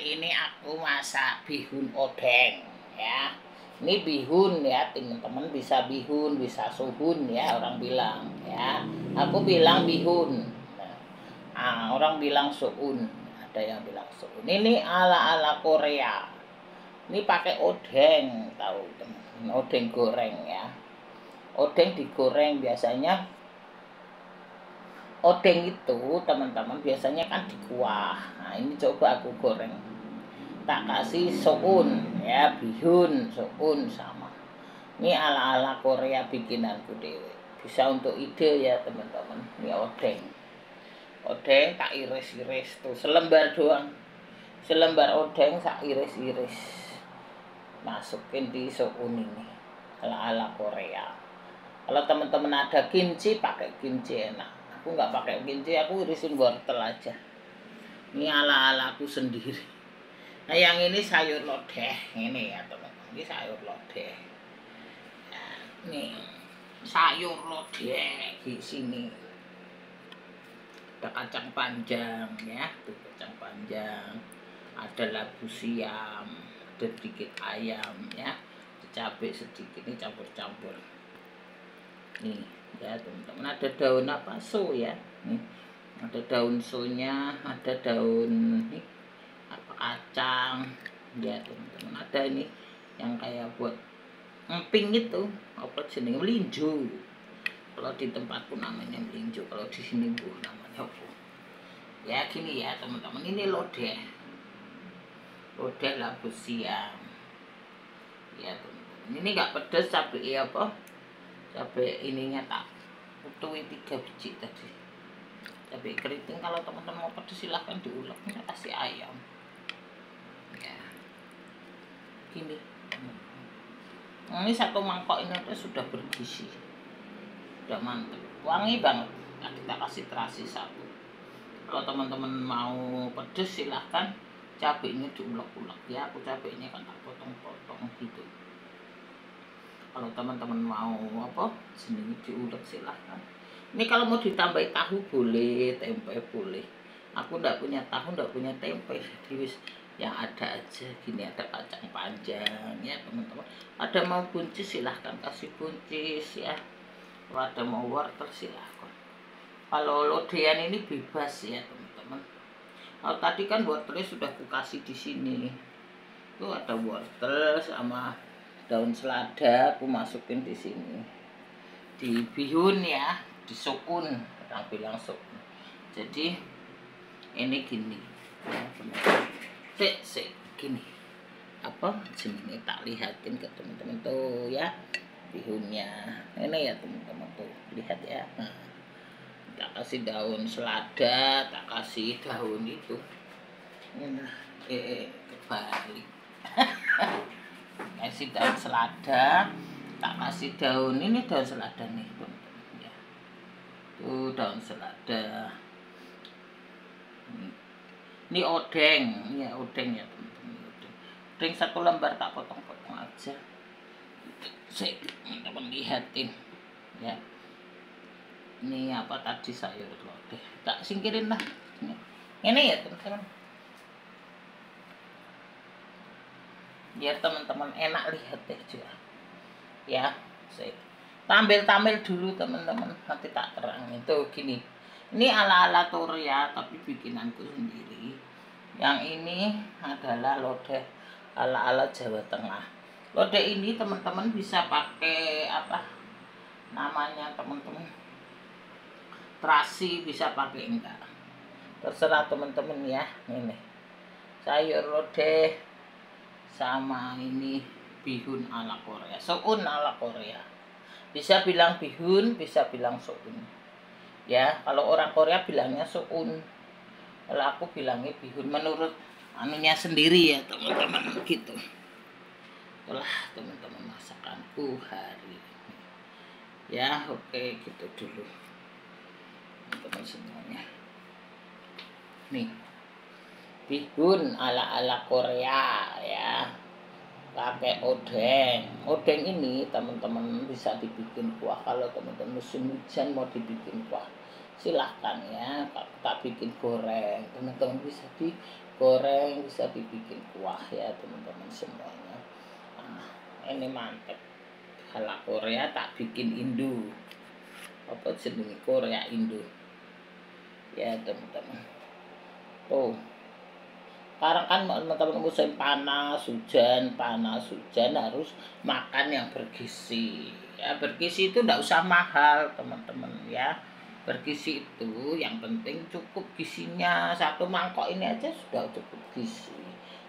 Hari ini aku masak bihun odeng ya. Ini bihun ya, teman-teman bisa bihun, bisa suhun ya orang bilang ya. Aku bilang bihun. Nah, orang bilang suhun. Ada yang bilang suhun. Ini ala-ala Korea. Ini pakai odeng, tahu teman. Odeng goreng ya. Odeng digoreng biasanya. Odeng itu teman-teman biasanya kan dikuah. Nah ini coba aku goreng, tak kasih soun ya, bihun soun sama. Ini ala-ala Korea bikinanku dewe. Bisa untuk ide ya teman-teman. Ini odeng. Odeng tak iris-iris tuh selembar doang. Selembar odeng tak iris-iris. Masukin di soun ini. Ala-ala Korea. Kalau teman-teman ada kimchi, pakai kimchi enak. Aku nggak pakai kimchi, aku irisin wortel aja. Ini ala-ala aku sendiri. Nah yang ini sayur lodeh, ini ya teman-teman. Ini sayur lodeh. Nah, nih sayur lodeh di sini. Ada kacang panjang ya, tuh kacang panjang. Ada labu siam, ada sedikit ayam ya, cabai sedikit, ini campur-campur. Nih ya teman-teman, ada daun apa so ya, nih ada daun sonya, ada daun nih apa kacang ya teman-teman, ada ini yang kayak buat emping itu apa jenis melinjo, kalau di tempatku namanya melinjo, kalau di sini namanya apa ya. Gini ya teman-teman, ini lodeh labu siam ya teman-teman. Ini nggak pedas cabai apa, cabai ininya tak utuhi 3 biji tadi, cabai keriting. Kalau teman-teman mau pedas silahkan diulek, saya kasih ayam ya gini. Ini 1 mangkok ini sudah bergizi, udah mantep, wangi banget. Nah, kita kasih terasi 1. Kalau teman-teman mau pedas silahkan cabainya diulek-ulek ya. Aku cabainya kan tak potong-potong gitu. Kalau teman-teman mau apa sini diulek silahkan. Ini kalau mau ditambahin tahu boleh, tempe boleh. Aku ndak punya tahu, ndak punya tempe, jadi yang ada aja. Gini ada kacang panjang ya teman-teman. Ada mau buncis silahkan kasih buncis ya. Kalau ada mau wortel silahkan. Kalau lodean ini bebas ya teman-teman. Kalau tadi kan wortelnya sudah aku kasih di sini. Tuh ada wortel sama daun selada aku masukin di sini. Di bihun ya, di sukun, orang bilang sukun. Jadi ini gini. Sik gini. Apa jenisnya tak lihatin ke teman-teman tuh ya. Bihunnya. Ini ya teman-teman tuh, lihat ya. Nah, tak kasih daun selada, tak kasih daun itu. Nah, kebalik. Kasih daun selada, tak kasih daun ini, daun selada nih teman-teman ya. Tuh daun selada. Ini odeng ya, odeng ya teman-teman. Odeng 1 lembar tak potong-potong aja. Saya teman-teman lihatin ya. Ini apa tadi sayur lodeh, tak singkirin lah. Ini ya teman-teman. Biar teman-teman enak lihat deh juga ya. Saya tampil dulu teman-teman, nanti tak terang. Itu gini, ini ala-ala Korea tapi bikinanku sendiri. Yang ini adalah lodeh ala-ala Jawa Tengah. Lodeh ini teman-teman bisa pakai apa namanya teman-teman, terasi, bisa pakai enggak, terserah teman-teman ya. Ini sayur lodeh sama ini bihun ala Korea, soun ala Korea. Bisa bilang bihun, bisa bilang soun ya. Kalau orang Korea bilangnya soun, kalau aku bilangnya bihun menurut anunya sendiri ya teman-teman gitu. Itulah teman-teman masakanku hari ini ya. Oke gitu dulu teman-teman semuanya. Nih bihun ala-ala Korea ya, pakai odeng. Odeng ini teman-teman bisa dibikin kuah. Kalau teman-teman musim hujan mau dibikin kuah silahkan ya. Tak bikin goreng, teman-teman bisa goreng, bisa dibikin kuah ya teman-teman semuanya. Nah, ini mantep. Ala Korea tak bikin Indo. Apa jenenge Korea Indo. Ya teman-teman. Tuh. Sekarang kan teman-teman musim panas hujan harus makan yang bergizi. Ya bergizi itu enggak usah mahal teman-teman ya. Bergizi itu yang penting cukup gizinya. Satu mangkok ini aja sudah cukup gizi.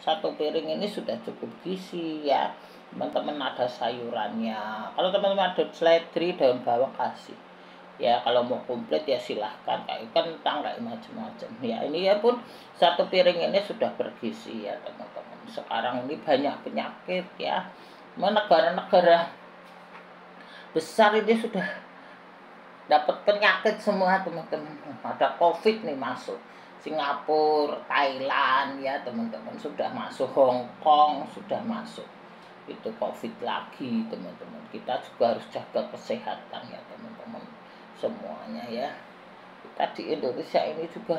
Satu piring ini sudah cukup gizi ya. Teman-teman ada sayurannya. Kalau teman-teman ada seledri, daun bawang kasih. Ya kalau mau komplit ya silahkan, kayak kentang kayak macam-macam ya. Ini ya pun satu piring ini sudah bergizi ya teman-teman. Sekarang ini banyak penyakit ya, negara-negara besar ini sudah dapat penyakit semua teman-teman. Ada COVID nih masuk Singapura, Thailand ya teman-teman, sudah masuk Hong Kong, sudah masuk itu COVID lagi teman-teman. Kita juga harus jaga kesehatan ya teman-teman semuanya ya. Kita di Indonesia ini juga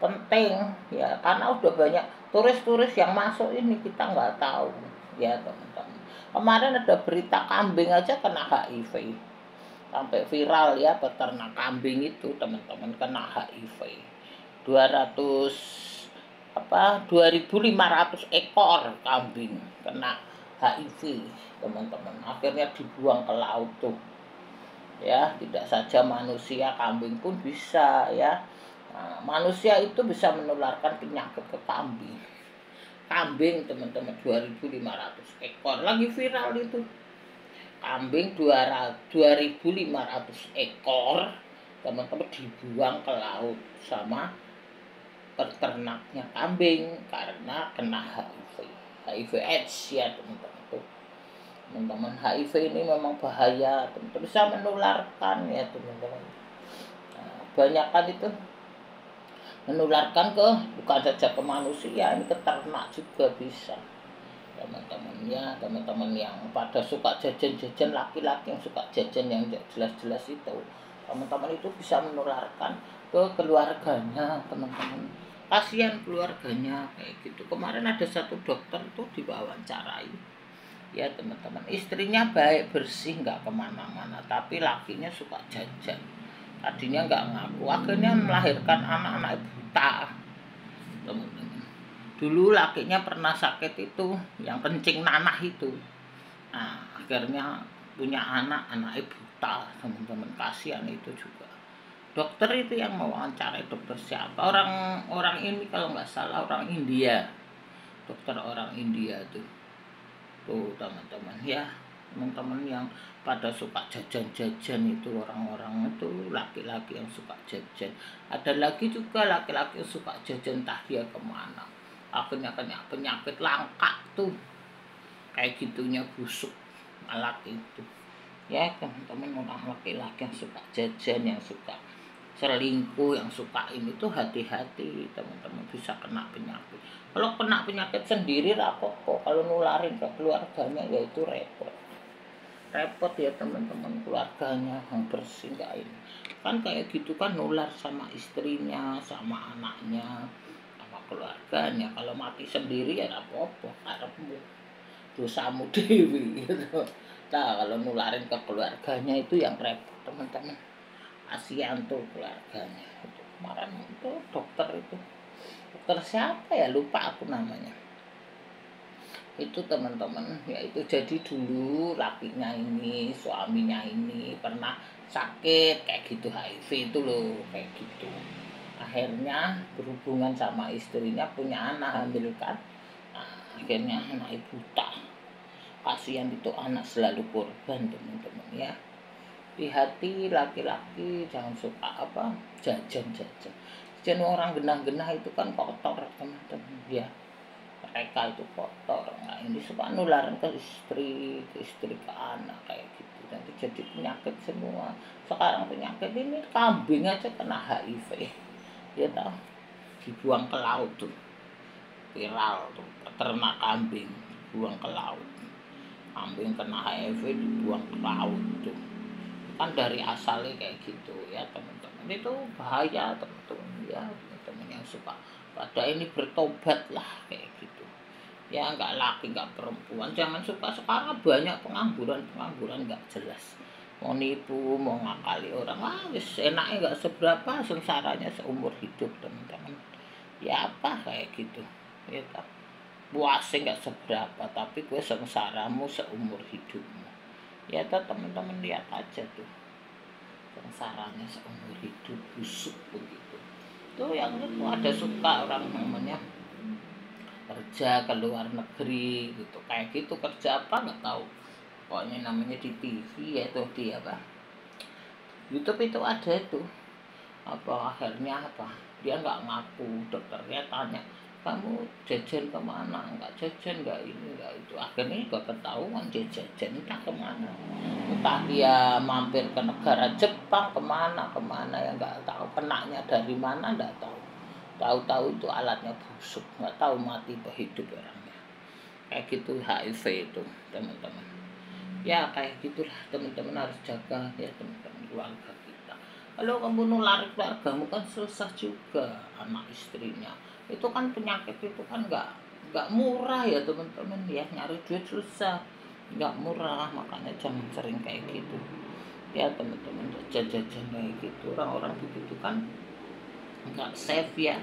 penting ya, karena udah banyak turis-turis yang masuk ini kita nggak tahu ya teman-teman. Kemarin ada berita kambing aja kena HIV sampai viral ya, peternak kambing itu teman-teman kena HIV 2.500 ekor kambing kena HIV teman-teman, akhirnya dibuang ke laut tuh ya. Tidak saja manusia, kambing pun bisa ya. Nah, manusia itu bisa menularkan penyakit ke kambing. Kambing teman-teman 2.500 ekor lagi viral itu. Kambing 2.500 ekor teman-teman dibuang ke laut sama peternaknya kambing karena kena HIV AIDS ya teman-teman. Teman-teman, HIV ini memang bahaya, teman-teman, bisa menularkan ya teman-teman. Nah, banyak kan itu menularkan ke bukan saja ke manusia, ini ke ternak juga bisa teman-teman ya. Teman-teman yang pada suka jajan-jajan, laki-laki yang suka jajan yang jelas-jelas itu, teman-teman itu bisa menularkan ke keluarganya teman-teman. Kasihan keluarganya kayak gitu. Kemarin ada satu dokter tuh diwawancarai ya teman-teman, istrinya baik bersih nggak kemana-mana, tapi lakinya suka jajan. Tadinya nggak ngaku, akhirnya melahirkan anak-anak buta teman-teman. Dulu lakinya pernah sakit itu yang kencing nanah itu, nah akhirnya punya anak buta teman-teman. Kasihan itu juga. Dokter itu yang mewawancarai, dokter siapa, orang ini kalau nggak salah orang India, dokter orang India tuh teman-teman ya. Teman-teman yang pada suka jajan-jajan itu, orang-orang itu laki-laki yang suka jajan. Ada lagi juga laki-laki yang suka jajan, entah dia kemana, akhirnya kena penyakit langka tuh kayak gitunya, busuk alat itu ya teman-teman. Orang laki-laki yang suka jajan, yang suka selingkuh, yang suka ini tuh hati-hati teman-teman, bisa kena penyakit. Kalau kena penyakit sendiri apa-apa, kalau nularin ke keluarganya ya itu repot ya teman-teman. Keluarganya yang bersih nggak ini kan kayak gitu kan, nular sama istrinya, sama anaknya, sama keluarganya. Kalau mati sendiri ya apa-apa, karepmu, dosamu dewi gitu. Nah kalau nularin ke keluarganya itu yang repot teman-teman. Kasihan tuh keluarganya. Itu kemarin itu dokter siapa ya, lupa aku namanya itu teman-teman ya. Itu jadi dulu lakinya ini, suaminya ini pernah sakit kayak gitu, HIV itu loh kayak gitu. Akhirnya berhubungan sama istrinya, punya anak, hamil kan. Nah, akhirnya anak buta. Kasihan itu anak, selalu korban teman-teman ya. Hati-hati laki-laki, jangan suka jajan-jajan. Jadi orang genah-genah itu kan kotor teman-teman ya. Mereka itu kotor. Nah ini suka nularan ke istri ke anak kayak gitu. Nanti jadi penyakit semua. Sekarang penyakit ini kambing aja kena HIV. Ya tahu, dibuang ke laut tuh. Viral tuh, peternak kambing dibuang ke laut. Kambing kena HIV dibuang ke laut tuh. Kan dari asalnya kayak gitu ya teman-teman. Itu bahaya teman-teman ya, teman-teman yang suka pada ini bertobat lah kayak gitu ya, nggak laki nggak perempuan. Jangan suka sekarang banyak pengangguran nggak jelas, mau nipu mau ngakali orang, wis enaknya nggak seberapa, sengsaranya seumur hidup teman-teman ya. Apa kayak gitu ya kan, puasnya nggak seberapa tapi gue sengsaramu seumur hidupmu ya toh teman-teman. Lihat aja tuh sengsaranya seumur hidup, busuk begitu tuh. Yang itu ada suka orang namanya kerja ke luar negeri gitu, kayak gitu. Kerja apa nggak tahu, pokoknya namanya di TV ya tuh, di apa YouTube itu ada itu apa, akhirnya apa, dia nggak ngaku. Dokternya tanya, kamu jajan kemana, nggak jajan, nggak ini nggak itu. Akhirnya juga ketahuan dia jajan entah kemana, entah dia mampir ke negara Jepang kemana ya nggak tahu, kenanya dari mana nggak tahu. Tahu-tahu itu alatnya busuk, nggak tahu mati atau hidup orangnya. Kayak gitu HIV itu teman-teman ya, kayak gitulah teman-teman. Harus jaga ya teman-teman keluarga kita. Kalau kamu nulari keluargamu kan susah juga, anak istrinya itu kan penyakit itu kan nggak murah ya teman-teman ya, nyari duit susah, nggak murah. Makanya jangan sering kayak gitu ya teman-teman, jajan-jajan kayak gitu. Orang-orang begitu kan nggak safe ya.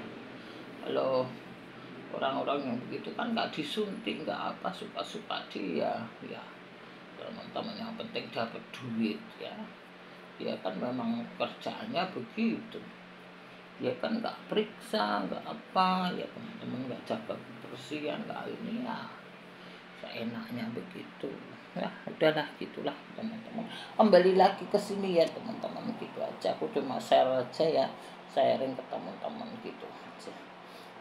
Kalau orang-orang yang begitu kan nggak disuntik nggak apa, suka-suka dia ya teman-teman. Yang penting dapat duit ya, dia kan memang kerjaannya begitu. Dia kan nggak periksa nggak apa ya teman-teman, nggak jaga kebersihan nggak ini ya, seenaknya begitu ya. Udahlah gitulah teman-teman, kembali lagi ke sini ya teman-teman. Gitu aja, aku cuma share aja ya, sharing ke teman-teman gitu aja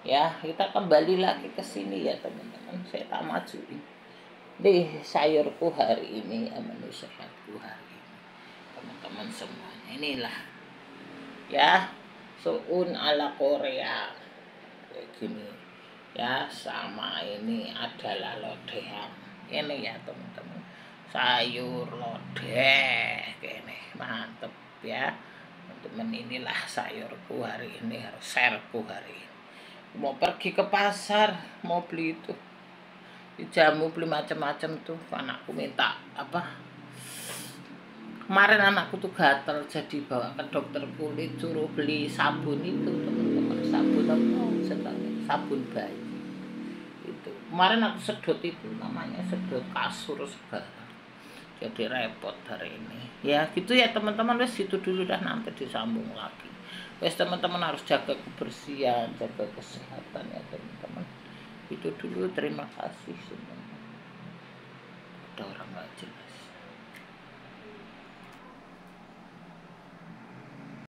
ya. Kita kembali lagi ke sini ya teman-teman. Saya tak majuin deh sayurku hari ini ya, menu sehatku hari ini teman-teman semuanya. Inilah ya, suun ala Korea kayak gini ya. Sama ini adalah lodehan ini ya teman-teman, sayur lodeh ini mantep ya teman-teman. Inilah sayurku hari ini, harus shareku hari ini. Mau pergi ke pasar mau beli itu jamu, beli macam-macam tuh. Anakku minta apa, kemarin anakku tuh gatel jadi bawa ke dokter kulit, suruh beli sabun itu teman-teman. Sabun apa sebenarnya, sabun bayi itu. Kemarin aku sedot itu, namanya sedot kasur segala, jadi repot hari ini ya. Gitu ya teman-teman, wes itu dulu dah, nanti disambung lagi. Wes teman-teman harus jaga kebersihan, jaga kesehatan ya teman-teman. Itu dulu, terima kasih semuanya. Ada orang nggak jelas.